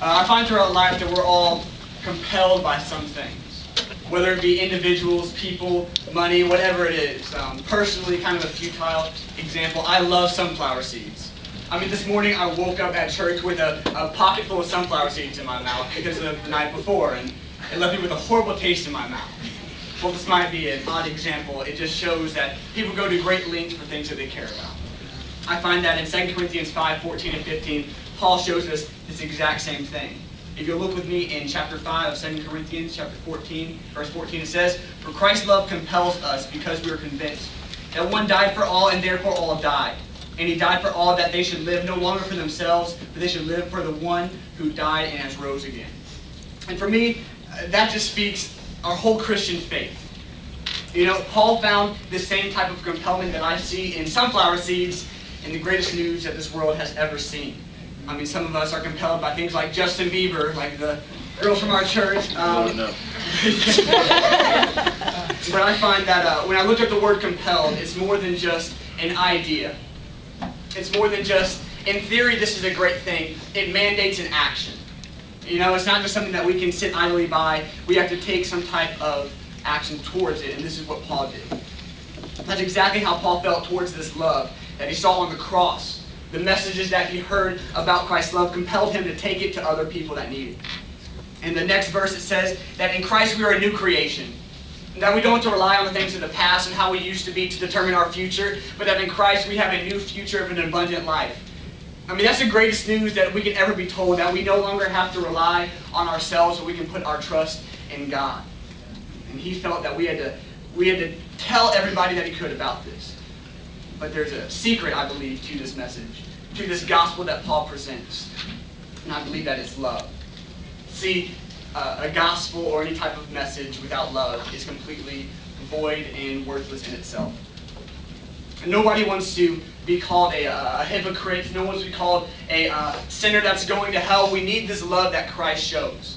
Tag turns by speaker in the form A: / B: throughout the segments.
A: I find throughout life that we're all compelled by some things, whether it be individuals, people, money, whatever it is. Personally, kind of a futile example, I love sunflower seeds. I mean, this morning I woke up at church with a pocket full of sunflower seeds in my mouth because of the night before, and it left me with a horrible taste in my mouth. Well, this might be an odd example. It just shows that people go to great lengths for things that they care about. I find that in 2 Corinthians 5:14 and 15, Paul shows us this exact same thing. If you look with me in chapter 5 of 2 Corinthians, chapter 14, verse 14, it says, "For Christ's love compels us, because we are convinced that one died for all, and therefore all died. And he died for all, that they should live no longer for themselves, but they should live for the one who died and has rose again." And for me, that just speaks our whole Christian faith. You know, Paul found this same type of compelling that I see in sunflower seeds in the greatest news that this world has ever seen. I mean, some of us are compelled by things like Justin Bieber, like the girl from our church.
B: No.
A: But I find that when I look at the word compelled, it's more than just an idea. It's more than just, in theory, this is a great thing. It mandates an action. You know, it's not just something that we can sit idly by. We have to take some type of action towards it, and this is what Paul did. That's exactly how Paul felt towards this love that he saw on the cross. The messages that he heard about Christ's love compelled him to take it to other people that need it. In the next verse it says that in Christ we are a new creation. That we don't have to rely on the things of the past and how we used to be to determine our future, but that in Christ we have a new future of an abundant life. I mean, that's the greatest news that we can ever be told, that we no longer have to rely on ourselves, but we can put our trust in God. And he felt that we had to tell everybody that he could about this. But there's a secret, I believe, to this message, to this gospel that Paul presents. And I believe that it's love. See, a gospel or any type of message without love is completely void and worthless in itself. And nobody wants to be called a hypocrite. No one wants to be called a sinner that's going to hell. We need this love that Christ shows.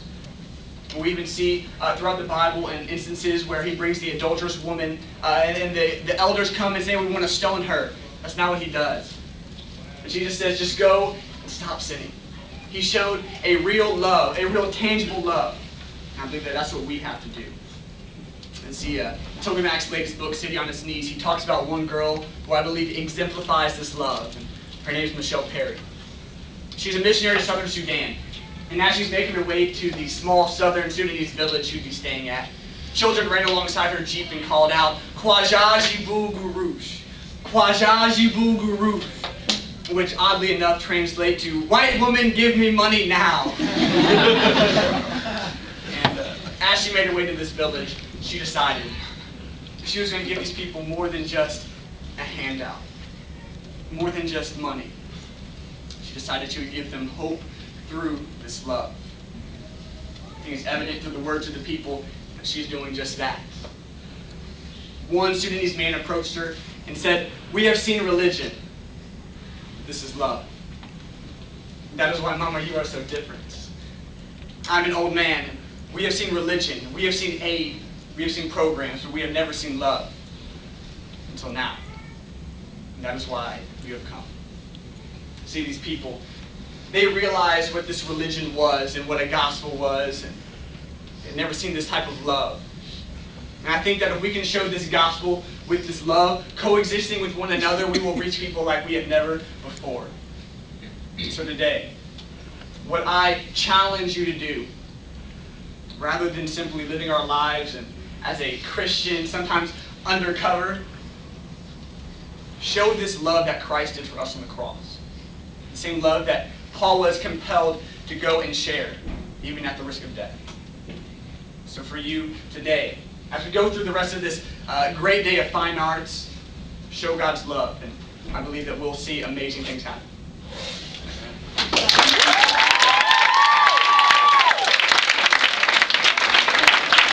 A: We even see throughout the Bible in instances where he brings the adulterous woman and then the elders come and say, "We want to stone her." That's not what he does. And Jesus says, just go and stop sinning. He showed a real love, a real tangible love. And I believe that that's what we have to do. And see, Toby Mack's latest book, City on Its Knees, he talks about one girl who I believe exemplifies this love. And her name is Michelle Perry. She's a missionary to southern Sudan. And as she's making her way to the small southern Sudanese village she'd be staying at, children ran alongside her jeep and called out, "Kwajaji bu gurush, Kwajaji bu gurush," which oddly enough translates to, "White woman, give me money now." And as she made her way to this village, she decided she was going to give these people more than just a handout, more than just money. She decided she would give them hope through this love. I think it's evident through the words of the people that she's doing just that. One Sudanese man approached her and said, "We have seen religion. This is love. That is why, Mama, you are so different. I'm an old man. We have seen religion. We have seen aid. We have seen programs, but we have never seen love until now. And that is why you have come." See, these people, they realized what this religion was and what a gospel was, and they'd never seen this type of love. And I think that if we can show this gospel with this love, coexisting with one another, we will reach people like we have never before. So today, what I challenge you to do, rather than simply living our lives and as a Christian, sometimes undercover, show this love that Christ did for us on the cross. The same love that Paul was compelled to go and share, even at the risk of death. So for you today, as we go through the rest of this great day of fine arts, show God's love, and I believe that we'll see amazing things happen.